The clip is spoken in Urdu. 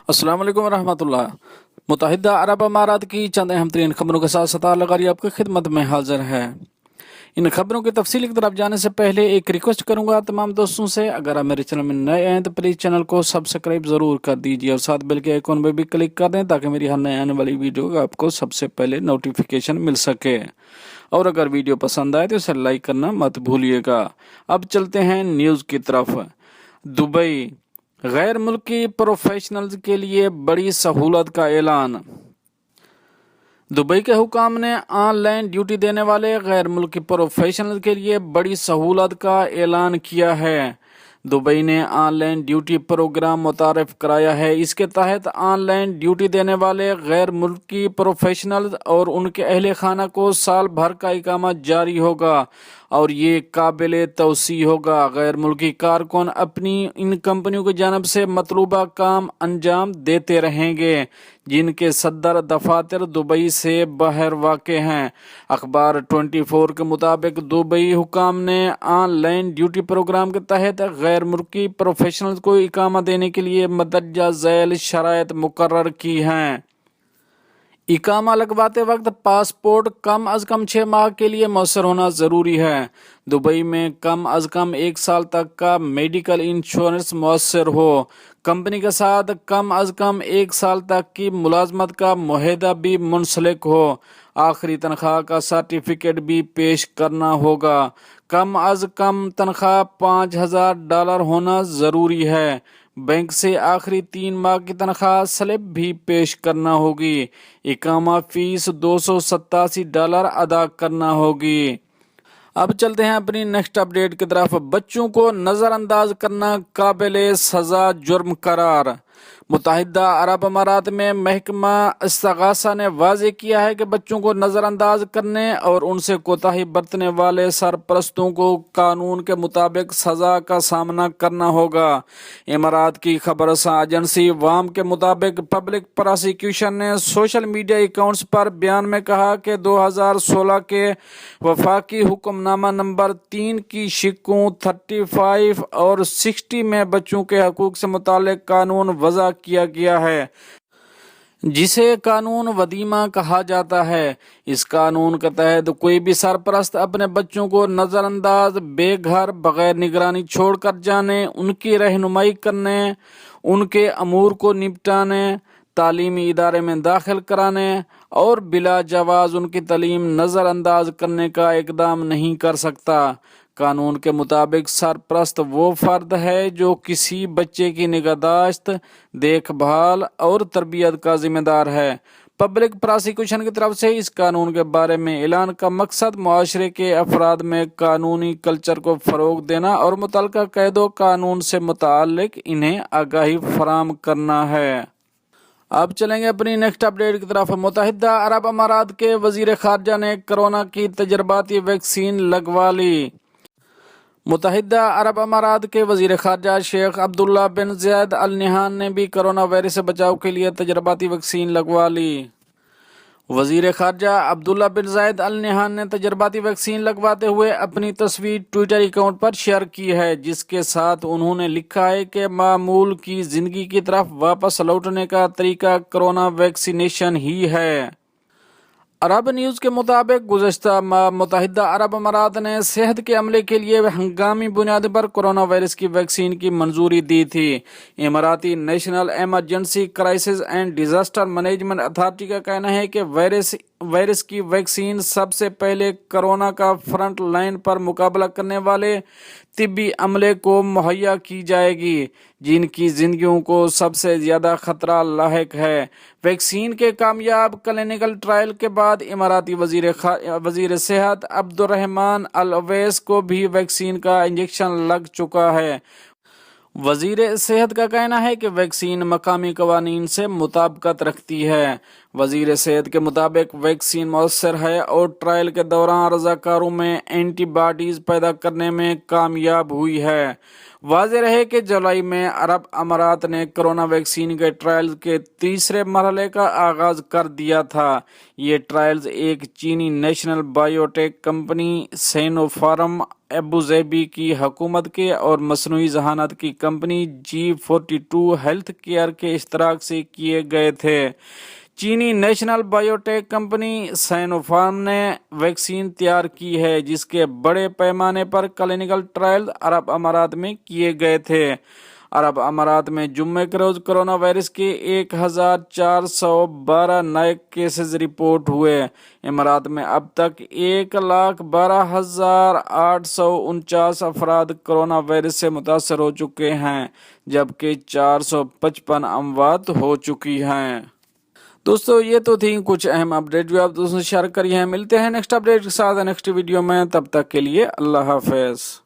السلام علیکم ورحمۃ اللہ۔ متحدہ عرب امارات کی چند اہم ترین خبروں کے ساتھ ستار لغاری آپ کی خدمت میں حاضر ہے۔ ان خبروں کی تفصیل کی طرف جانے سے پہلے ایک ریکویسٹ کروں گا تمام دوستوں سے، اگر آپ میرے چینل میں نئے ہیں تو پلیز چینل کو سبسکرائب ضرور کر دیجیے اور ساتھ بیل کے آئیکن پہ بھی کلک کر دیں تاکہ میری ہر نئے آنے والی ویڈیو آپ کو سب سے پہلے نوٹیفیکیشن مل سکے، اور اگر ویڈیو پسند آئے تو اسے لائک کرنا مت بھولیے گا۔ اب چلتے ہیں نیوز کی طرف۔ دبئی، غیر ملکی پروفیشنلز کے لیے بڑی سہولت کا اعلان۔ دبئی کے حکام نے آن لائن ڈیوٹی دینے والے غیر ملکی پروفیشنلز کے لیے بڑی سہولت کا اعلان کیا ہے۔ دبئی نے آن لائن ڈیوٹی پروگرام متعارف کرایا ہے۔ اس کے تحت آن لائن ڈیوٹی دینے والے غیر ملکی پروفیشنلز اور ان کے اہل خانہ کو سال بھر کا اقامہ جاری ہوگا اور یہ قابل توسیع ہوگا۔ غیر ملکی کارکن اپنی ان کمپنیوں کی جانب سے مطلوبہ کام انجام دیتے رہیں گے جن کے صدر دفاتر دبئی سے باہر واقع ہیں۔ اخبار 24 کے مطابق دبئی حکام نے آن لائن ڈیوٹی پروگرام کے تحت غیر ملکی پروفیشنلز کو اقامہ دینے کے لیے مندرجہ ذیل شرائط مقرر کی ہیں۔ اقامہ لگواتے وقت پاسپورٹ کم از کم 6 ماہ کے لیے مؤثر ہونا ضروری ہے۔ دبئی میں کم از کم 1 سال تک کا میڈیکل انشورنس مؤثر ہو۔ کمپنی کے ساتھ کم از کم 1 سال تک کی ملازمت کا معاہدہ بھی منسلک ہو۔ آخری تنخواہ کا سرٹیفکیٹ بھی پیش کرنا ہوگا۔ کم از کم تنخواہ $5000 ہونا ضروری ہے۔ بینک سے آخری 3 ماہ کی تنخواہ سلپ بھی پیش کرنا ہوگی۔ اقامہ فیس $287 ادا کرنا ہوگی۔ اب چلتے ہیں اپنی نیکسٹ اپڈیٹ کی طرف۔ بچوں کو نظر انداز کرنا قابل سزا جرم قرار۔ متحدہ عرب امارات میں محکمہ استغاثہ نے واضح کیا ہے کہ بچوں کو نظر انداز کرنے اور ان سے کوتاہی برتنے والے سرپرستوں کو قانون کے مطابق سزا کا سامنا کرنا ہوگا۔ امارات کی خبر رساں ایجنسی وام کے مطابق پبلک پراسیکیوشن نے سوشل میڈیا اکاؤنٹس پر بیان میں کہا کہ 2016 کے وفاقی حکم نامہ نمبر 3 کی شقوں 35 اور 60 میں بچوں کے حقوق سے متعلق قانون وضع کیا گیا ہے جسے قانون ودیمہ کہا جاتا ہے۔ اس قانون کے تحت کوئی بھی سرپرست اپنے بچوں کو نظر انداز، بے گھر، بغیر نگرانی چھوڑ کر جانے، ان کی رہنمائی کرنے، ان کے امور کو نپٹانے، تعلیمی ادارے میں داخل کرانے اور بلا جواز ان کی تعلیم نظر انداز کرنے کا اقدام نہیں کر سکتا۔ قانون کے مطابق سرپرست وہ فرد ہے جو کسی بچے کی نگہداشت، دیکھ بھال اور تربیت کا ذمہ دار ہے۔ پبلک پراسیکیوشن کی طرف سے اس قانون کے بارے میں اعلان کا مقصد معاشرے کے افراد میں قانونی کلچر کو فروغ دینا اور متعلقہ قید و قانون سے متعلق انہیں آگاہی فراہم کرنا ہے۔ اب چلیں گے اپنی نیکسٹ اپڈیٹ کی طرف۔ متحدہ عرب امارات کے وزیر خارجہ نے کرونا کی تجرباتی ویکسین لگوا لی۔ متحدہ عرب امارات کے وزیر خارجہ شیخ عبداللہ بن زید ال نہیان نے بھی کرونا وائرس سے بچاؤ کے لیے تجرباتی ویکسین لگوا لی۔ وزیر خارجہ عبداللہ بن زید ال نہیان نے تجرباتی ویکسین لگواتے ہوئے اپنی تصویر ٹویٹر اکاؤنٹ پر شیئر کی ہے، جس کے ساتھ انہوں نے لکھا ہے کہ معمول کی زندگی کی طرف واپس لوٹنے کا طریقہ کرونا ویکسینیشن ہی ہے۔ عرب نیوز کے مطابق گزشتہ ماہ متحدہ عرب امارات نے صحت کے عملے کے لیے ہنگامی بنیاد پر کرونا وائرس کی ویکسین کی منظوری دی تھی۔ اماراتی national emergency crisis and disaster management authority کا کہنا ہے کہ وائرس کی ویکسین سب سے پہلے کرونا کا فرنٹ لائن پر مقابلہ کرنے والے طبی عملے کو مہیا کی جائے گی جن کی زندگیوں کو سب سے زیادہ خطرہ لاحق ہے۔ ویکسین کے کامیاب کلینکل ٹرائل کے بعد اماراتی وزیر صحت عبد الرحمان العویس کو بھی ویکسین کا انجیکشن لگ چکا ہے۔ وزیر صحت کا کہنا ہے کہ ویکسین مقامی قوانین سے مطابقت رکھتی ہے۔ وزیر صحت کے مطابق ویکسین مؤثر ہے اور ٹرائل کے دوران رضاکاروں میں اینٹی باڈیز پیدا کرنے میں کامیاب ہوئی ہے۔ واضح رہے کہ جولائی میں عرب امارات نے کرونا ویکسین کے ٹرائلز کے تیسرے مرحلے کا آغاز کر دیا تھا۔ یہ ٹرائلز ایک چینی نیشنل بائیو ٹیک کمپنی سینو فارم، ابوظہبی کی حکومت کے اور مصنوعی ذہانت کی کمپنی G42 ہیلتھ کیئر کے اشتراک سے کیے گئے تھے۔ چینی نیشنل بائیو ٹیک کمپنی سینو فارم نے ویکسین تیار کی ہے، جس کے بڑے پیمانے پر کلینکل ٹرائل عرب امارات میں کیے گئے تھے۔ عرب امارات میں جمعے کے روز کرونا وائرس کے 1412 نئے کیسز رپورٹ ہوئے۔ امارات میں اب تک 1,12,849 افراد کرونا وائرس سے متاثر ہو چکے ہیں، جبکہ 455 اموات ہو چکی ہیں۔ دوستو یہ تو تھی کچھ اہم اپڈیٹ جو آپ دوستوں سے شیئر کری ہیں۔ ملتے ہیں نیکسٹ اپڈیٹ کے ساتھ نیکسٹ ویڈیو میں، تب تک کے لیے اللہ حافظ۔